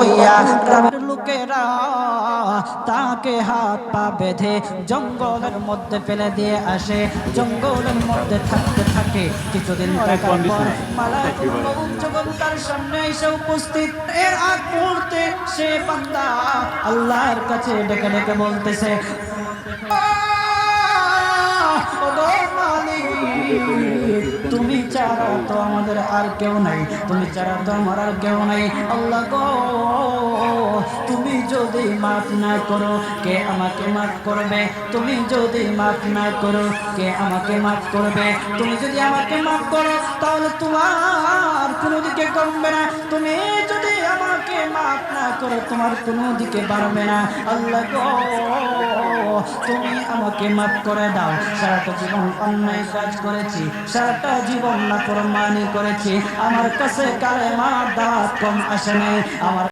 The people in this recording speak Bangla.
লইয়া গ্রামের লোকেরা তাকে হাত পা বেঁধে জঙ্গলের মধ্যে ফেলে দিয়ে আসে। জঙ্গলের মধ্যে থাকতে থাকে কিছুদিন থাকার পর মালাকুল মউত যখন তার সামনে এসে উপস্থিত, এর আগ মুহূর্তে সে বান্দা আল্লাহর কাছে ডেকে ডেকে বলতেছে, তুমি ছাড়া তো আমাদের আর কেউ নাই, তুমি ছাড়া তো আমার আর কেউ নাই। আল্লাহ গো, তুমি যদি মাফ না করো কে আমাকে মাফ করবে? তুমি যদি মাফ না করো কে আমাকে মাফ করবে? তুমি যদি আমাকে মাফ করো তাহলে তোমার কোনো দিকে কমবে না, তুমি যদি আমাকে মাফ না করো তোমার কোনো দিকে বাড়বে না। আল্লাহ গো, তুমি আমাকে মাফ করে দাও। সারাটা জীবন অন্যায় কাজ করেছি, সারাটা জীবন নাফরমানি করেছি, আমার কাছে কালেমার দাওয়াত কম আসে নাই। আমার